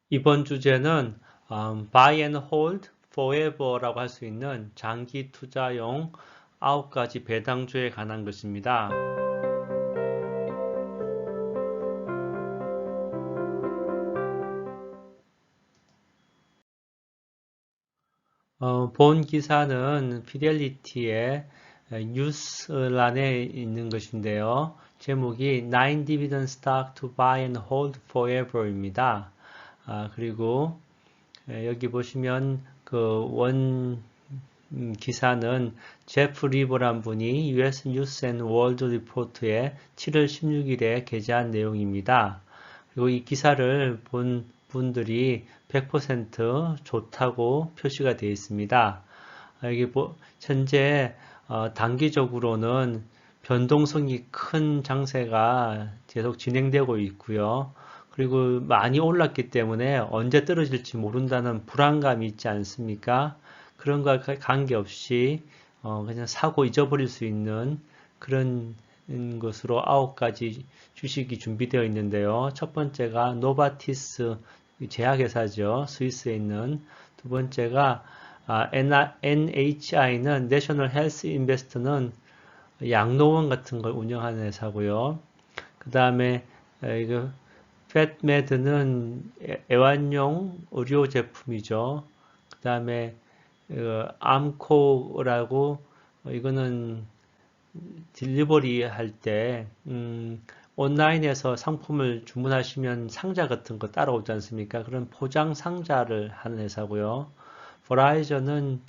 이번 주제는 Buy and Hold Forever라고 할 수 있는 장기 투자용 9가지 배당주에 관한 것입니다. 본 기사는 피델리티의 뉴스란에 있는 것인데요. 제목이 9 Dividend Stock to Buy and Hold Forever입니다. 그리고 여기 보시면 그 원 기사는 제프 리버란 분이 US News and World Report에 7월 16일에 게재한 내용입니다. 그리고 이 기사를 본 분들이 100% 좋다고 표시가 되어 있습니다. 여기 현재 단기적으로는 변동성이 큰 장세가 계속 진행되고 있고요. 그리고 많이 올랐기 때문에 언제 떨어질지 모른다는 불안감이 있지 않습니까? 그런 것과 관계없이 그냥 사고 잊어버릴 수 있는 그런 것으로 9가지 주식이 준비되어 있는데요. 첫 번째가 노바티스 제약회사죠. 스위스에 있는. 두 번째가 NHI는 내셔널 헬스 인베스트는 양로원 같은 걸 운영하는 회사고요. 그 다음에 이거 팻메드는 애완용 의료 제품이죠. 그 다음에 암코라고 이거는 딜리버리 할 때 온라인에서 상품을 주문하시면 상자 같은 거 따라오지 않습니까? 그런 포장 상자를 하는 회사고요. 버라이전은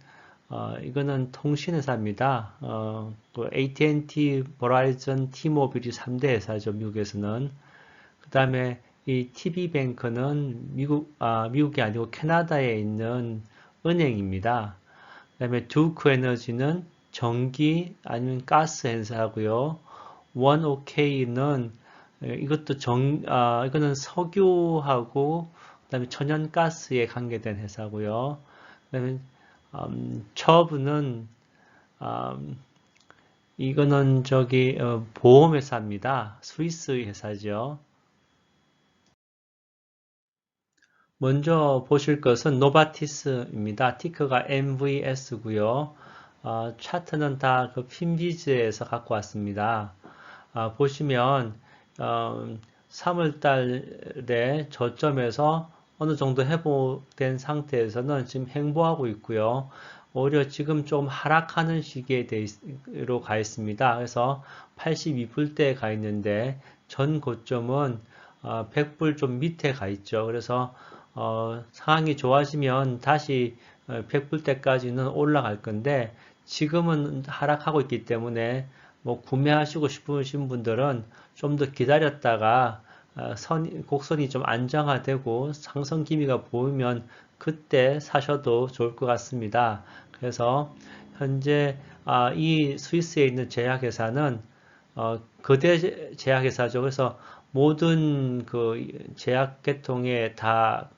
이거는 통신회사입니다. 그 AT&T, 버라이전, T모빌이 3대 회사죠. 미국에서는. 그 다음에 이 TB뱅크는 미국이 아니고 캐나다에 있는 은행입니다. 그 다음에 두크 에너지는 전기 아니면 가스 회사고요. 원오케이는 이것도 이거는 석유하고 그다음에 천연가스에 관계된 회사고요. 그다음에 처브는 이거는 보험회사입니다. 스위스 회사죠. 먼저 보실 것은 노바티스입니다. 티커가 MVS고요. 차트는 다 그 핀비즈에서 갖고 왔습니다. 보시면 3월 달에 저점에서 어느 정도 회복된 상태에서는 지금 행보하고 있고요. 오히려 지금 좀 하락하는 시기로 가 있습니다. 그래서 82불대에 가 있는데 전 고점은 100불 좀 밑에 가 있죠. 그래서 상황이 좋아지면 다시 100불대까지는 올라갈 건데 지금은 하락하고 있기 때문에 뭐 구매하시고 싶으신 분들은 좀 더 기다렸다가 곡선이 좀 안정화되고 상승 기미가 보이면 그때 사셔도 좋을 것 같습니다. 그래서 현재 이 스위스에 있는 제약회사는 거대 제약회사죠. 그래서 모든 그 제약 계통에 다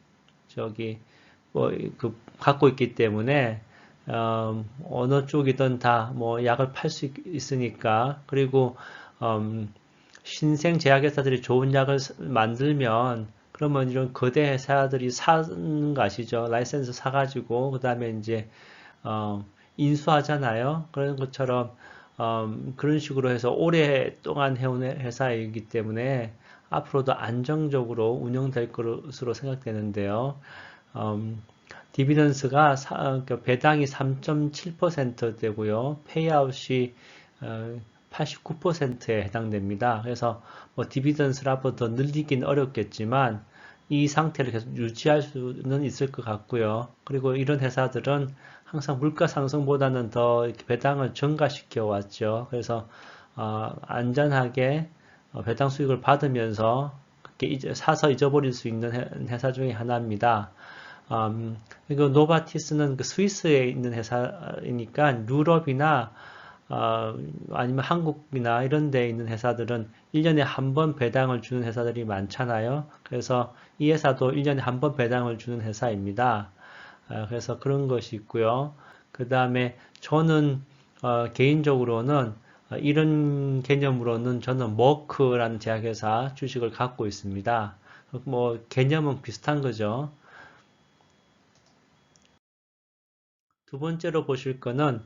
갖고 있기 때문에 어느 쪽이든 다 뭐 약을 팔 수 있으니까. 그리고 신생 제약회사들이 좋은 약을 만들면 그러면 이런 거대 회사들이 사는 거 아시죠? 라이센스 사가지고 그 다음에 이제 인수하잖아요. 그런 것처럼 그런 식으로 해서 오랫동안 해온 회사이기 때문에 앞으로도 안정적으로 운영될 것으로 생각되는데요. 디비던스가 그러니까 배당이 3.7% 되고요. 페이아웃이 89%에 해당됩니다. 그래서 뭐 디비던스를 앞으로 더 늘리긴 어렵겠지만 이 상태를 계속 유지할 수는 있을 것 같고요. 그리고 이런 회사들은 항상 물가 상승보다는 더 배당을 증가시켜 왔죠. 그래서 안전하게 배당 수익을 받으면서 이제 사서 잊어버릴 수 있는 회사 중에 하나입니다. 그리고 노바티스는 그 스위스에 있는 회사이니까 유럽이나 아니면 한국이나 이런 데 있는 회사들은 1년에 한 번 배당을 주는 회사들이 많잖아요. 그래서 이 회사도 1년에 한 번 배당을 주는 회사입니다. 그래서 그런 것이 있고요. 그 다음에 저는 개인적으로는 이런 개념으로는 저는 머크라는 제약회사 주식을 갖고 있습니다. 뭐 개념은 비슷한 거죠. 두 번째로 보실 거는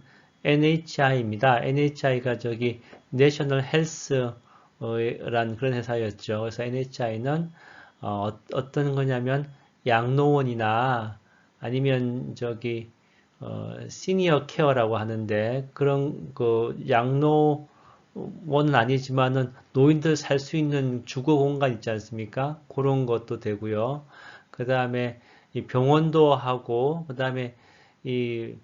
NHI입니다. NHI가 저기 내셔널 헬스란 그런 회사였죠. 그래서 NHI는 어떤 거냐면 양로원이나 아니면 저기 시니어 케어라고 하는데 그런 그 양로원은 아니지만은 노인들 살 수 있는 주거 공간 있지 않습니까? 그런 것도 되고요. 그 다음에 이 병원도 하고 그 다음에 이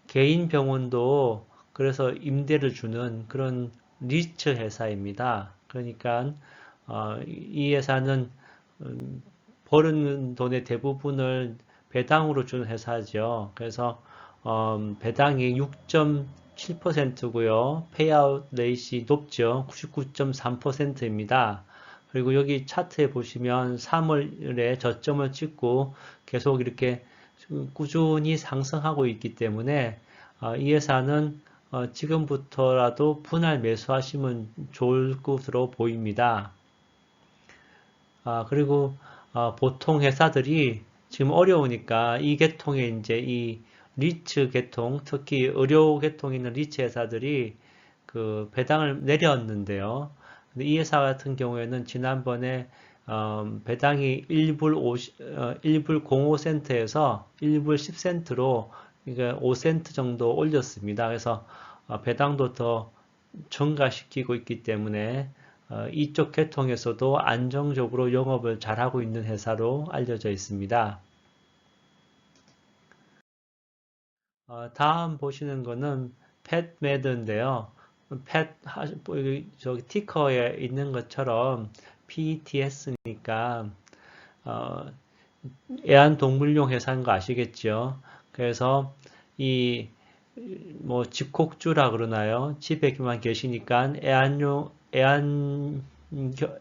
개인 병원도 그래서 임대를 주는 그런 리츠 회사입니다. 그러니까 이 회사는 버는 돈의 대부분을 배당으로 주는 회사죠. 그래서 배당이 6.7%고요. 페이아웃 레이시 높죠. 99.3%입니다. 그리고 여기 차트에 보시면 3월에 저점을 찍고 계속 이렇게 꾸준히 상승하고 있기 때문에 이 회사는 지금부터라도 분할 매수하시면 좋을 것으로 보입니다. 그리고 보통 회사들이 지금 어려우니까 이 계통에 이제 이 리츠 계통, 특히 의료 계통에 있는 리츠 회사들이 그 배당을 내렸는데요. 근데 이 회사 같은 경우에는 지난번에 배당이 1불 05센트에서 1불 10센트로 그러니까 5센트 정도 올렸습니다. 그래서 배당도 더 증가시키고 있기 때문에 이쪽 계통에서도 안정적으로 영업을 잘하고 있는 회사로 알려져 있습니다. 다음 보시는 거는 펫메드인데요. 저기 티커에 있는 것처럼 PETS니까 애완동물용 회사인 거 아시겠죠? 그래서 이 뭐 집콕주라 그러나요? 집에만 계시니까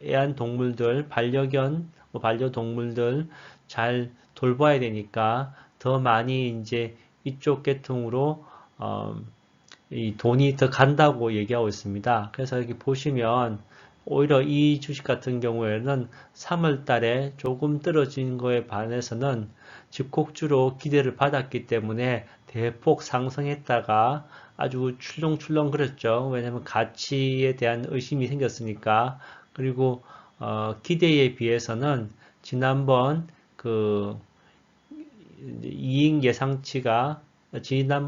애완동물들, 반려견, 뭐 반려동물들 잘 돌봐야 되니까 더 많이 이제 이쪽 계통으로 어, 이 돈이 더 간다고 얘기하고 있습니다. 그래서 여기 보시면 오히려 이 주식 같은 경우에는 3월 달에 조금 떨어진 거에 반해서는 집콕주로 기대를 받았기 때문에 대폭 상승했다가 아주 출렁출렁 그랬죠. 왜냐하면 가치에 대한 의심이 생겼으니까. 그리고 기대에 비해서는 지난번 그 이익 예상치가 지난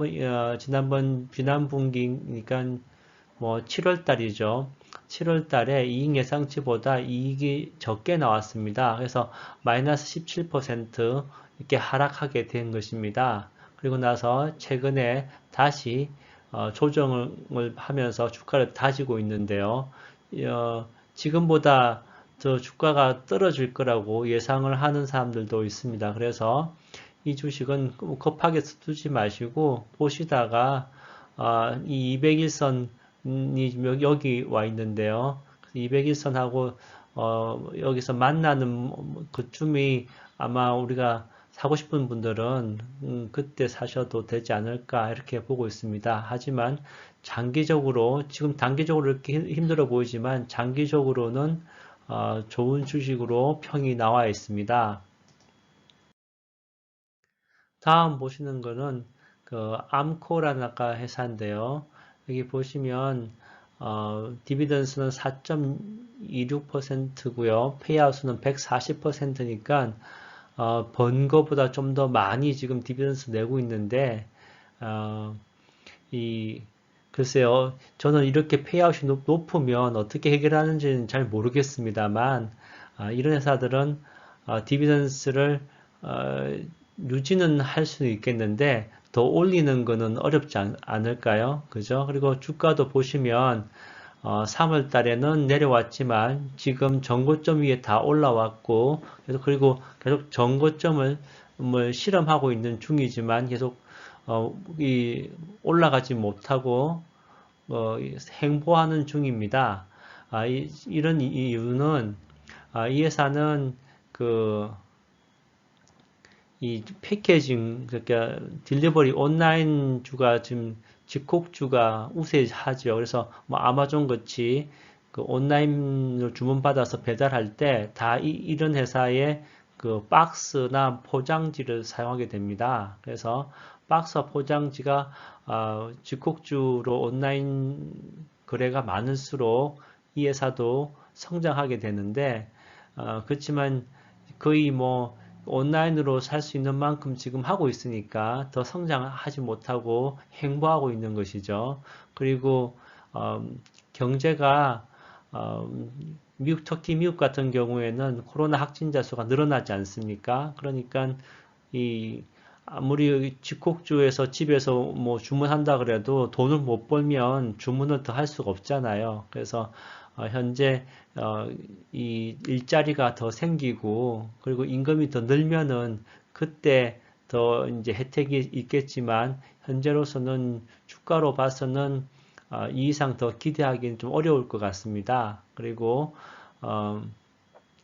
분기니까 뭐 7월 달이죠. 7월 달에 이익 예상치보다 이익이 적게 나왔습니다. 그래서 마이너스 17% 이렇게 하락하게 된 것입니다. 그리고 나서 최근에 다시 조정을 하면서 주가를 다지고 있는데요. 지금보다 더 주가가 떨어질 거라고 예상을 하는 사람들도 있습니다. 그래서 이 주식은 급하게 두지 마시고 보시다가 이 201선이 여기 와 있는데요. 201선하고 여기서 만나는 그쯤이 아마 우리가 사고 싶은 분들은 그때 사셔도 되지 않을까 이렇게 보고 있습니다. 하지만 장기적으로 지금 단기적으로 이렇게 힘들어 보이지만 장기적으로는 좋은 주식으로 평이 나와 있습니다. 다음 보시는 거는 그 암코라는 아까 회사인데요. 여기 보시면 디비던스는 4.26%고요. 페이아웃은 140%니까 번 거보다 좀 더 많이 지금 디비던스 내고 있는데 어, 이 글쎄요. 저는 이렇게 페이아웃이 높으면 어떻게 해결하는지는 잘 모르겠습니다만 이런 회사들은 디비던스를 어, 유지는 할 수는 있겠는데 더 올리는 거는 어렵지 않을까요? 그죠? 그리고 주가도 보시면 3월 달에는 내려왔지만 지금 전고점 위에 다 올라왔고 그리고 계속 전고점을 실험하고 있는 중이지만 계속 이 올라가지 못하고 행보하는 중입니다. 이런 이유는 이 회사는 그 이 패키징, 그러니까 딜리버리 온라인주가 지금 집콕주가 우세하죠. 그래서 뭐 아마존 같이 그 온라인으로 주문받아서 배달할 때 다 이런 회사의 그 박스나 포장지를 사용하게 됩니다. 그래서 박스와 포장지가 직콕주로 온라인 거래가 많을수록 이 회사도 성장하게 되는데 그렇지만 거의 뭐 온라인으로 살 수 있는 만큼 지금 하고 있으니까 더 성장하지 못하고 행보하고 있는 것이죠. 그리고 경제가 미국, 특히 미국 같은 경우에는 코로나 확진자 수가 늘어나지 않습니까? 그러니까 이 아무리 집콕주에서 집에서 뭐 주문한다 그래도 돈을 못 벌면 주문을 더 할 수가 없잖아요. 그래서 현재 이 일자리가 더 생기고 그리고 임금이 더 늘면은 그때 더 이제 혜택이 있겠지만 현재로서는 주가로 봐서는 이 이상 더 기대하기는 좀 어려울 것 같습니다. 그리고 어,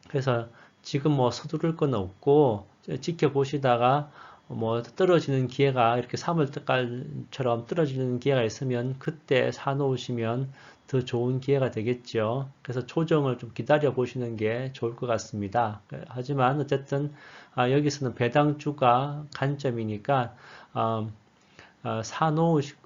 그래서 지금 뭐 서두를 건 없고 지켜보시다가 뭐 떨어지는 기회가 이렇게 3월달처럼 떨어지는 기회가 있으면 그때 사놓으시면 더 좋은 기회가 되겠죠. 그래서 조정을 좀 기다려 보시는 게 좋을 것 같습니다. 하지만 어쨌든 여기서는 배당주가 관점이니까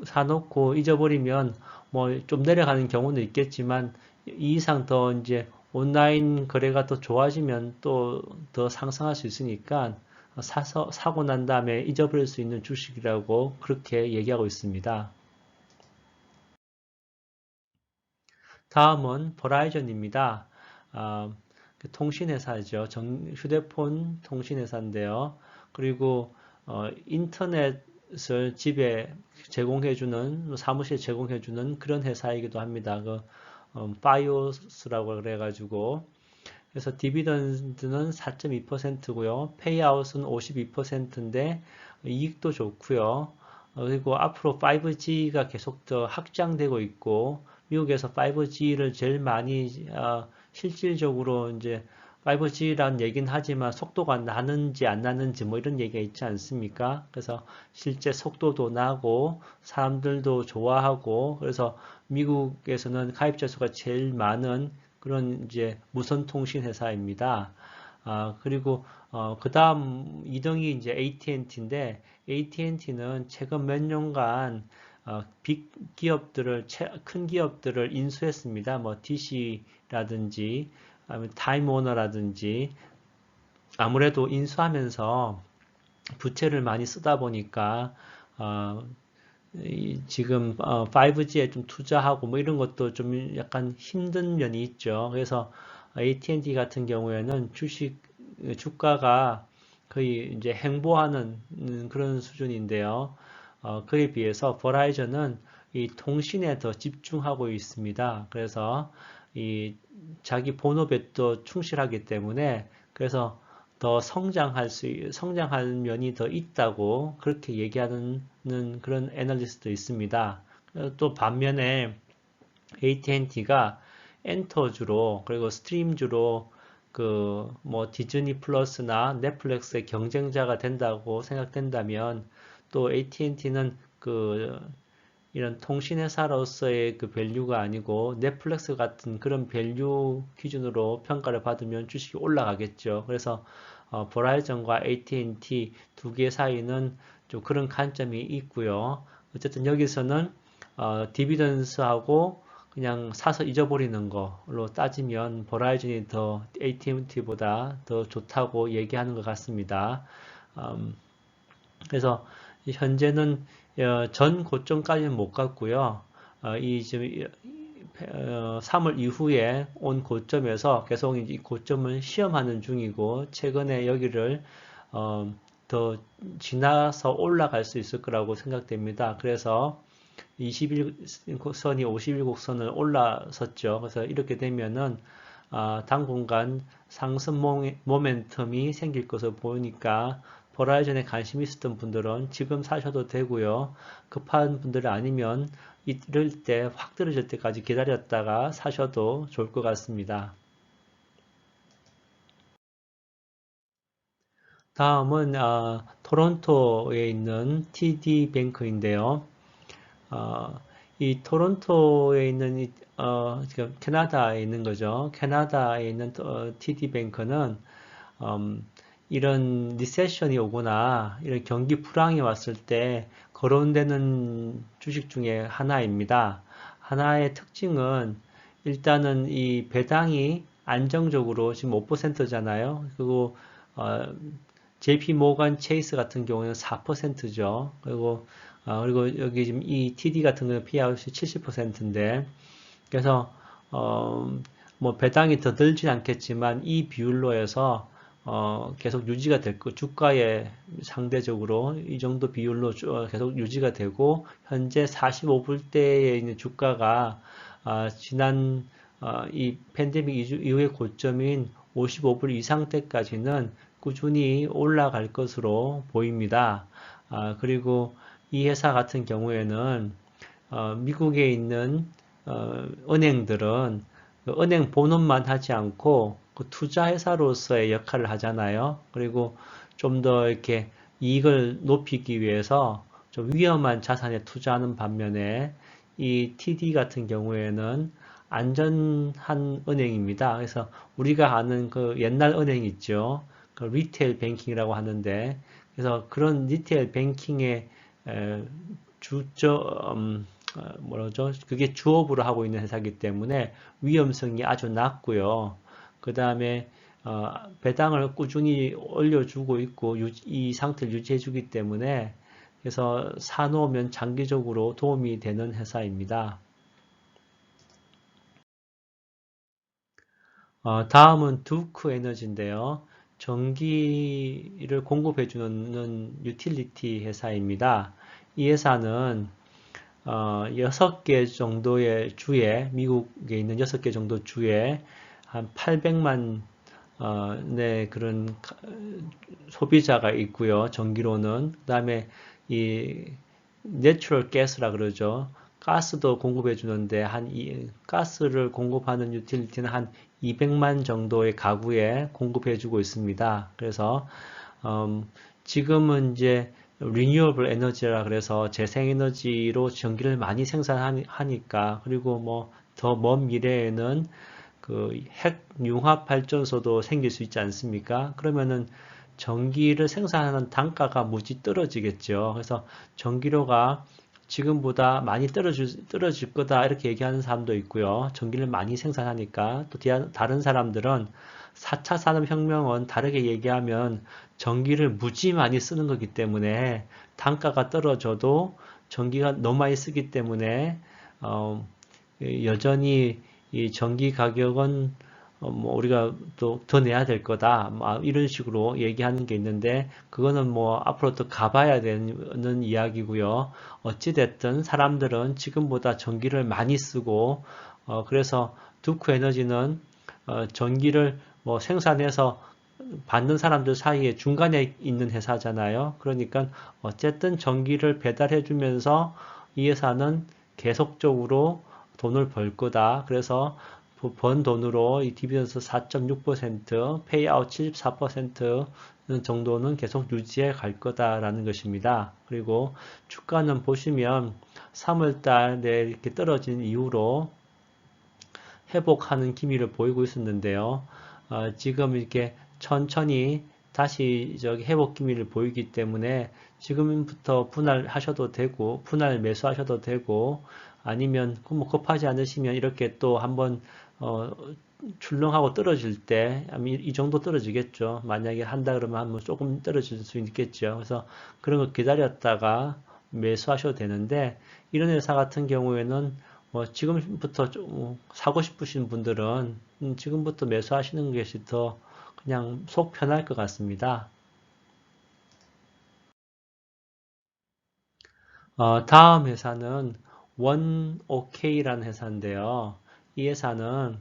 사놓고 잊어버리면 뭐 좀 내려가는 경우는 있겠지만 이 이상 더 이제 온라인 거래가 더 좋아지면 또 더 상승할 수 있으니까 사고 난 다음에 잊어버릴 수 있는 주식이라고 그렇게 얘기하고 있습니다. 다음은 버라이전입니다. 그 통신회사죠. 휴대폰 통신회사인데요. 그리고 인터넷을 집에 제공해주는, 사무실에 제공해주는 그런 회사이기도 합니다. 바이오스라고 그래가지고 그래서 디비던드는 4.2%고요. 페이아웃은 52%인데 이익도 좋고요. 그리고 앞으로 5G가 계속 더 확장되고 있고 미국에서 5G를 제일 많이 실질적으로 이제 5G라는 얘기는 하지만 속도가 나는지 안 나는지 뭐 이런 얘기가 있지 않습니까? 그래서 실제 속도도 나고 사람들도 좋아하고 그래서 미국에서는 가입자 수가 제일 많은 그런 이제 무선통신 회사입니다. 그리고 그 다음 2등이 이제 AT&T인데 AT&T는 최근 몇 년간 빅 기업들을 큰 기업들을 인수했습니다. 뭐 DC라든지 아니면 타임워너라든지 아무래도 인수하면서 부채를 많이 쓰다 보니까 어, 지금 5G에 좀 투자하고 뭐 이런 것도 좀 약간 힘든 면이 있죠. 그래서 AT&T 같은 경우에는 주가가 거의 이제 행보하는 그런 수준인데요. 그에 비해서 버라이전은 이 통신에 더 집중하고 있습니다. 그래서 이 자기 본업에 또 충실하기 때문에 그래서 더 성장할 면이 더 있다고 그렇게 얘기하는 그런 애널리스트도 있습니다. 또 반면에 AT&T가 엔터주로 그리고 스트림주로 그 뭐 디즈니 플러스나 넷플릭스의 경쟁자가 된다고 생각된다면 또 AT&T는 그 이런 통신회사로서의 그 밸류가 아니고 넷플릭스 같은 그런 밸류 기준으로 평가를 받으면 주식이 올라가겠죠. 그래서 버라이전과 AT&T 두 개 사이는 좀 그런 관점이 있고요. 어쨌든 여기서는 디비던스하고 그냥 사서 잊어버리는 걸로 따지면 버라이전이 더 AT&T보다 더 좋다고 얘기하는 것 같습니다. 음, 그래서 현재는 전 고점까지는 못 갔고요. 이 지금 3월 이후에 온 고점에서 계속 이 고점을 시험하는 중이고 최근에 여기를 더 지나서 올라갈 수 있을 거라고 생각됩니다. 그래서 21선이 51곡선을 올라섰죠. 그래서 이렇게 되면은 당분간 상승 모멘텀이 생길 것으로 보이니까 버라이전에 관심 있었던 분들은 지금 사셔도 되고요. 급한 분들 아니면 이럴 때 확 떨어질 때까지 기다렸다가 사셔도 좋을 것 같습니다. 다음은 토론토에 있는 TD 뱅크인데요. 이 토론토에 있는 지금 캐나다에 있는 거죠. 캐나다에 있는 TD뱅크는 이런 리세션이 오거나 이런 경기 불황이 왔을 때 거론되는 주식 중에 하나입니다. 하나의 특징은 일단은 이 배당이 안정적으로 지금 5%잖아요. 그리고 JP 모건 체이스 같은 경우는 4%죠. 그리고 여기 지금 이 TD 같은 경우는 페이아웃이 70%인데 그래서 뭐 배당이 더 들진 않겠지만 이 비율로 해서 계속 유지가 될 거, 주가에 상대적으로 이 정도 비율로 계속 유지가 되고, 현재 45불대에 있는 주가가, 지난, 이 팬데믹 이후의 고점인 55불 이상대까지는 꾸준히 올라갈 것으로 보입니다. 그리고 이 회사 같은 경우에는, 미국에 있는, 은행들은 그 은행 본업만 하지 않고 그 투자회사로서의 역할을 하잖아요. 그리고 좀 더 이렇게 이익을 높이기 위해서 좀 위험한 자산에 투자하는 반면에 이 TD 같은 경우에는 안전한 은행입니다. 그래서 우리가 아는 그 옛날 은행 있죠. 그 리테일 뱅킹이라고 하는데 그래서 그런 리테일 뱅킹의 주점 뭐라죠? 그게 주업으로 하고 있는 회사이기 때문에 위험성이 아주 낮고요. 그 다음에 배당을 꾸준히 올려주고 있고 이 상태를 유지해주기 때문에 그래서 사놓으면 장기적으로 도움이 되는 회사입니다. 다음은 두크 에너지인데요. 전기를 공급해주는 유틸리티 회사입니다. 이 회사는 6개 정도의 주에, 미국에 있는 6개 정도 주에 한 800만 네, 그런 소비자가 있고요. 전기로는. 그 다음에 이 내추럴 가스라 그러죠. 가스도 공급해 주는데 가스를 공급하는 유틸리티는 한 200만 정도의 가구에 공급해 주고 있습니다. 그래서 지금은 이제 리뉴어블 에너지라 그래서 재생에너지로 전기를 많이 생산하니까 그리고 뭐 더 먼 미래에는 그 핵 융합 발전소도 생길 수 있지 않습니까? 그러면은 전기를 생산하는 단가가 무지 떨어지겠죠. 그래서 전기료가 지금보다 많이 떨어질 거다 이렇게 얘기하는 사람도 있고요. 전기를 많이 생산하니까 또 다른 사람들은 4차 산업혁명은 다르게 얘기하면 전기를 무지 많이 쓰는 거기 때문에 단가가 떨어져도 전기가 너무 많이 쓰기 때문에 어, 여전히 이 전기 가격은 뭐 우리가 또 더 내야 될 거다. 이런 식으로 얘기하는 게 있는데 그거는 뭐 앞으로 또 가봐야 되는 이야기고요. 어찌 됐든 사람들은 지금보다 전기를 많이 쓰고 그래서 두크 에너지는 전기를 뭐 생산해서 받는 사람들 사이에 중간에 있는 회사잖아요. 그러니까 어쨌든 전기를 배달해 주면서 이 회사는 계속적으로 돈을 벌 거다. 그래서 번 돈으로 이 디비던스 4.6%, 페이아웃 74% 정도는 계속 유지해 갈 거다라는 것입니다. 그리고 주가는 보시면 3월 달에 이렇게 떨어진 이후로 회복하는 기미를 보이고 있었는데요. 지금 이렇게 천천히 다시 저기 회복 기미를 보이기 때문에 지금부터 분할하셔도 되고, 분할 매수하셔도 되고, 아니면 뭐 급하지 않으시면 이렇게 또 한번 출렁하고 떨어질 때, 이 정도 떨어지겠죠. 만약에 한다 그러면 한번 조금 떨어질 수 있겠죠. 그래서 그런 거 기다렸다가 매수하셔도 되는데, 이런 회사 같은 경우에는 지금부터 좀 사고 싶으신 분들은 지금부터 매수하시는 것이 더 그냥 속 편할 것 같습니다. 다음 회사는 원오케이라는 회사인데요. 이 회사는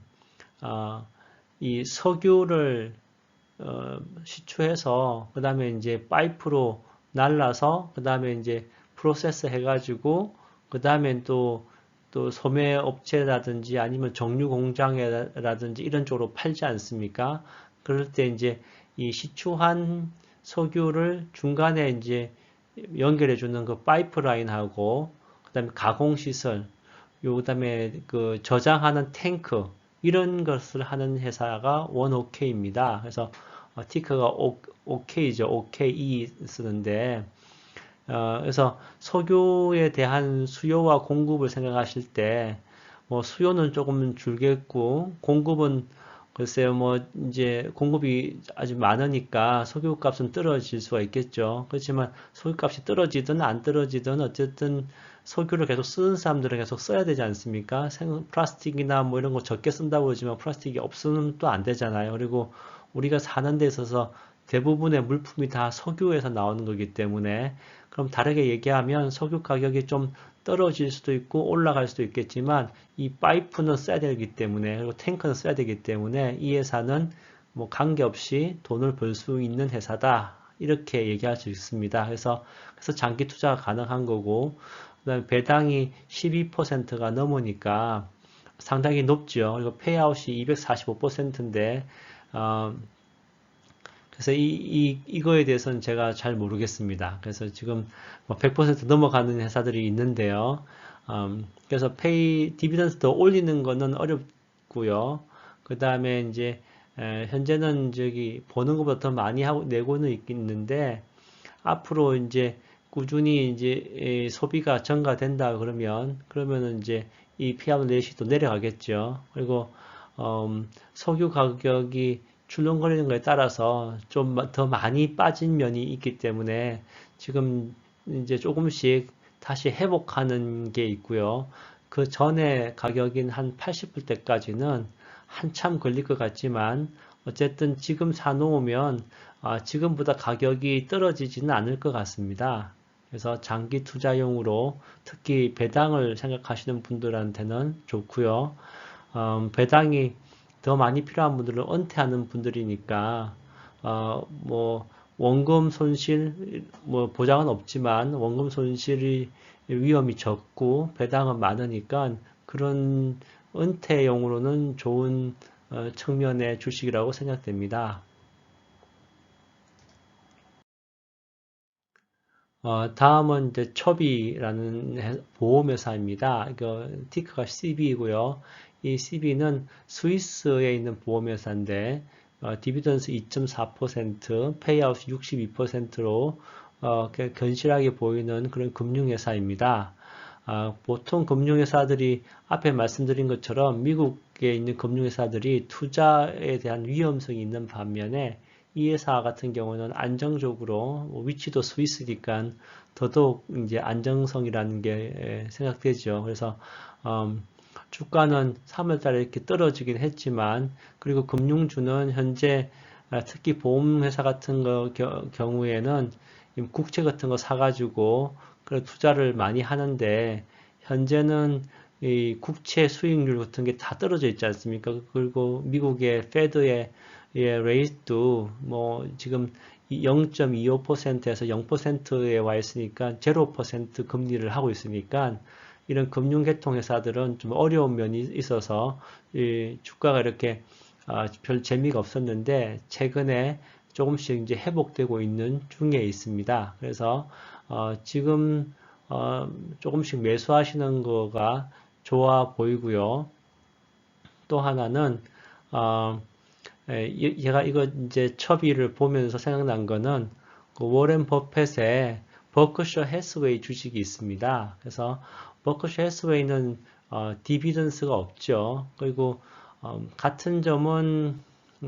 어, 이 석유를 시추해서 그 다음에 이제 파이프로 날라서 그 다음에 이제 프로세스 해가지고 그 다음에 또 소매 업체라든지 아니면 정유 공장이라든지 이런 쪽으로 팔지 않습니까? 그럴 때 이제 이 시추한 석유를 중간에 이제 연결해 주는 그 파이프라인하고 그다음에 가공 시설 그다음에 그 저장하는 탱크 이런 것을 하는 회사가 원오케이입니다. 그래서 티커가 OK죠. OKE 쓰는데 그래서 석유에 대한 수요와 공급을 생각하실 때, 뭐 수요는 조금 줄겠고, 공급은 글쎄요, 뭐 이제 공급이 아주 많으니까 석유 값은 떨어질 수가 있겠죠. 그렇지만 석유 값이 떨어지든 안 떨어지든 어쨌든 석유를 계속 쓰는 사람들은 계속 써야 되지 않습니까? 플라스틱이나 뭐 이런 거 적게 쓴다고 그러지만 플라스틱이 없으면 또 안 되잖아요. 그리고 우리가 사는 데 있어서 대부분의 물품이 다 석유에서 나오는 거기 때문에 그럼 다르게 얘기하면 석유 가격이 좀 떨어질 수도 있고 올라갈 수도 있겠지만 이 파이프는 써야 되기 때문에 그리고 탱크는 써야 되기 때문에 이 회사는 뭐 관계없이 돈을 벌 수 있는 회사다 이렇게 얘기할 수 있습니다. 그래서 장기 투자가 가능한 거고 그다음에 배당이 12%가 넘으니까 상당히 높죠. 그리고 페이아웃이 245%인데 그래서 이거에 대해서는 제가 잘 모르겠습니다. 그래서 지금 뭐100% 넘어가는 회사들이 있는데요. 그래서 디비던스 더 올리는 거는 어렵고요. 그 다음에 이제, 현재는 저기, 보는 것보다 더 많이 하고, 내고는 있는데, 앞으로 이제 꾸준히 이제 소비가 증가된다 그러면은 이제 이 피아노 레시도 내려가겠죠. 그리고 석유 가격이 출렁거리는 거에 따라서 좀 더 많이 빠진 면이 있기 때문에 지금 이제 조금씩 다시 회복하는 게 있고요. 그 전에 가격인 한 80불 때까지는 한참 걸릴 것 같지만 어쨌든 지금 사놓으면 지금보다 가격이 떨어지지는 않을 것 같습니다. 그래서 장기 투자용으로 특히 배당을 생각하시는 분들한테는 좋고요. 배당이 더 많이 필요한 분들은 은퇴하는 분들이니까 뭐 원금 손실 뭐 보장은 없지만 원금 손실이 위험이 적고 배당은 많으니까 그런 은퇴용으로는 좋은 측면의 주식이라고 생각됩니다. 다음은 이제 첩이라는 보험회사입니다. 이거 티커가 CB이고요. 이 CB는 스위스에 있는 보험회사인데 디비던스 2.4%, 페이아웃 62%로 견실하게 보이는 그런 금융회사입니다. 보통 금융회사들이 앞에 말씀드린 것처럼 미국에 있는 금융회사들이 투자에 대한 위험성이 있는 반면에 이 회사 같은 경우는 안정적으로 위치도 스위스니까 더더욱 이제 안정성이라는 게 생각되죠. 그래서 주가는 3월 달에 이렇게 떨어지긴 했지만 그리고 금융주는 현재 특히 보험회사 같은 경우에는 국채 같은 거 사가지고 그 투자를 많이 하는데 현재는 이 국채 수익률 같은 게 다 떨어져 있지 않습니까? 그리고 미국의 페드의 레이트도 뭐 지금 0.25%에서 0%에 와 있으니까 0% 금리를 하고 있으니까 이런 금융계통회사들은 좀 어려운 면이 있어서 이 주가가 이렇게 별 재미가 없었는데 최근에 조금씩 이제 회복되고 있는 중에 있습니다. 그래서 지금 조금씩 매수하시는 거가 좋아 보이고요. 또 하나는 제가 이거 이제 첩이를 보면서 생각난 거는 그 워렌 버펫의 버크셔 해스웨이 주식이 있습니다. 그래서 버크셔 해스웨이는 디비던스가 없죠. 그리고 같은 점은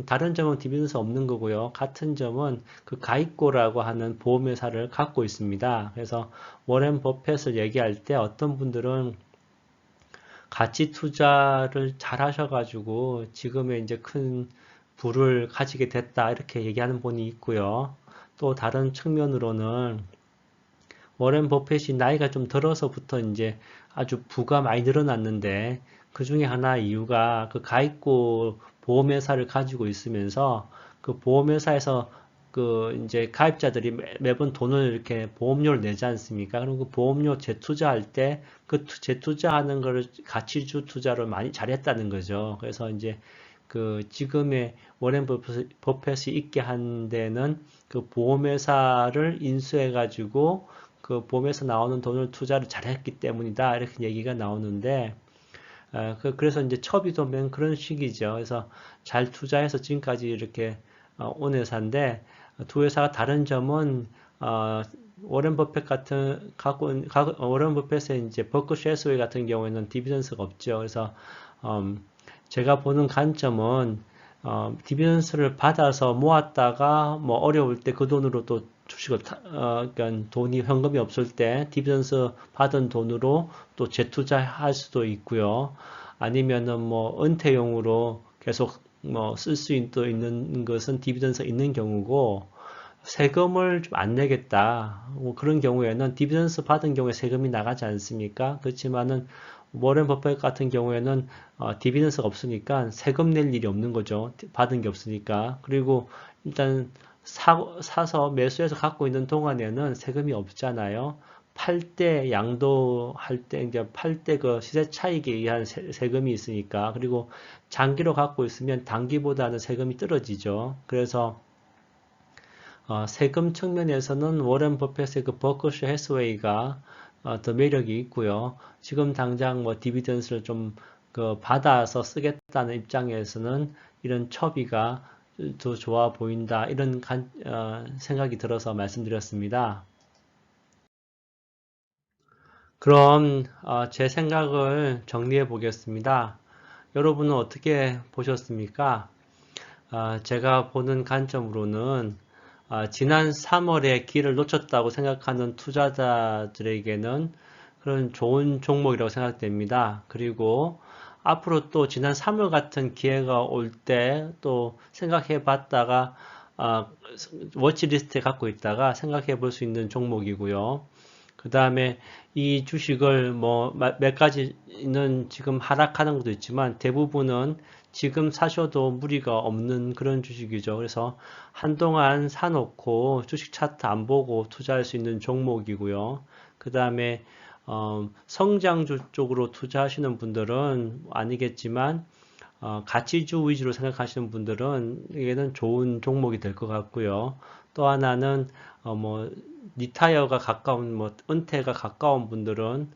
다른 점은 디비던스 없는 거고요. 같은 점은 그 가이코라고 하는 보험회사를 갖고 있습니다. 그래서 워렌 버펫을 얘기할 때 어떤 분들은 가치 투자를 잘 하셔가지고 지금의 이제 큰 부를 가지게 됐다 이렇게 얘기하는 분이 있고요. 또 다른 측면으로는 워렌 버핏이 나이가 좀 들어서부터 이제 아주 부가 많이 늘어났는데 그 중에 하나 이유가 그 가입고 보험회사를 가지고 있으면서 그 보험회사에서 그 이제 가입자들이 매번 돈을 이렇게 보험료를 내지 않습니까? 그리고 그 보험료 재투자할 때 그 재투자하는 거를 가치주 투자를 많이 잘했다는 거죠. 그래서 이제 그 지금의 워렌 버핏이 있게 한 데는 그 보험회사를 인수해 가지고 그 보험에서 나오는 돈을 투자를 잘했기 때문이다. 이렇게 얘기가 나오는데, 그래서 이제 첩이 보면 그런 식이죠. 그래서 잘 투자해서 지금까지 이렇게 온 회사인데, 두 회사가 다른 점은, 워렌 버핏 같은, 워렌 버핏의 이제 버크셔 해스웨이 같은 경우에는 디비던스가 없죠. 그래서, 제가 보는 관점은, 디비던스를 받아서 모았다가 뭐 어려울 때 그 돈으로 또 주식을 그러니까 돈이 현금이 없을 때 디비던스 받은 돈으로 또 재투자할 수도 있고요. 아니면은 뭐 은퇴용으로 계속 뭐 쓸 수 있는 것은 디비던스 있는 경우고 세금을 좀 안 내겠다. 뭐 그런 경우에는 디비던스 받은 경우에 세금이 나가지 않습니까? 그렇지만은 워렌 버핏 같은 경우에는 디비던스가 없으니까 세금 낼 일이 없는 거죠. 받은 게 없으니까. 그리고 일단 사서 매수해서 갖고 있는 동안에는 세금이 없잖아요. 팔 때 양도할 때 이제 팔 때 그 시세 차익에 의한 세금이 있으니까. 그리고 장기로 갖고 있으면 단기보다는 세금이 떨어지죠. 그래서 세금 측면에서는 워렌 버핏의 그 버크셔 해스웨이가 더 매력이 있고요. 지금 당장 뭐 디비던스를 좀 그 받아서 쓰겠다는 입장에서는 이런 처비가 더 좋아 보인다. 이런 생각이 들어서 말씀드렸습니다. 그럼 제 생각을 정리해 보겠습니다. 여러분은 어떻게 보셨습니까? 제가 보는 관점으로는 지난 3월에 기회를 놓쳤다고 생각하는 투자자들에게는 그런 좋은 종목이라고 생각됩니다. 그리고 앞으로 또 지난 3월 같은 기회가 올 때 또 생각해 봤다가 워치리스트에 갖고 있다가 생각해 볼 수 있는 종목이고요. 그 다음에 이 주식을 뭐 몇 가지는 지금 하락하는 것도 있지만 대부분은 지금 사셔도 무리가 없는 그런 주식이죠. 그래서 한동안 사놓고 주식 차트 안 보고 투자할 수 있는 종목이고요. 그 다음에 성장주 쪽으로 투자하시는 분들은 아니겠지만 가치주 위주로 생각하시는 분들은 이게는 좋은 종목이 될 것 같고요. 또 하나는 뭐 리타이어가 가까운 뭐 은퇴가 가까운 분들은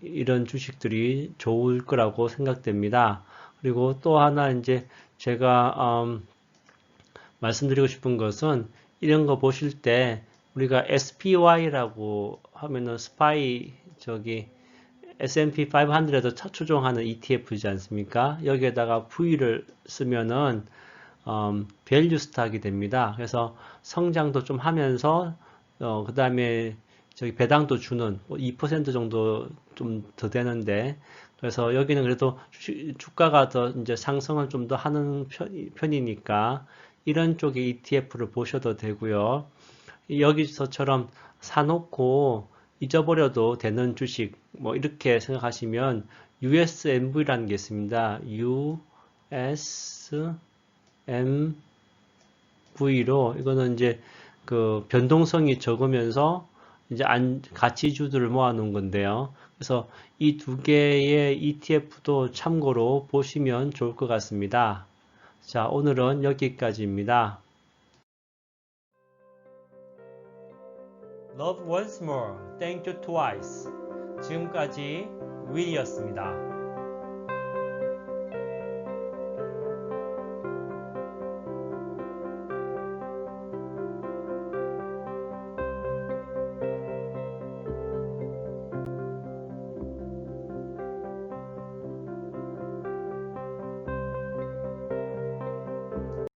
이런 주식들이 좋을 거라고 생각됩니다. 그리고 또 하나 이제 제가 말씀드리고 싶은 것은 이런 거 보실 때 우리가 SPY라고 하면은 스파이 저기 S&P 500에 추종하는 ETF이지 않습니까? 여기에다가 V를 쓰면은 밸류 스탁이 됩니다. 그래서 성장도 좀 하면서 그 다음에 저기 배당도 주는 2% 정도 좀 더 되는데 그래서 여기는 그래도 주가가 더 이제 상승을 좀 더 하는 편이니까 이런 쪽의 ETF를 보셔도 되고요. 여기서처럼 사놓고 잊어버려도 되는 주식 뭐 이렇게 생각하시면 USMV라는 게 있습니다. USMV로 이거는 이제 그 변동성이 적으면서 이제 가치주들을 모아놓은 건데요. 그래서 이 두 개의 ETF도 참고로 보시면 좋을 것 같습니다. 자, 오늘은 여기까지입니다. Love once more, thank you twice. 지금까지 윌이었습니다.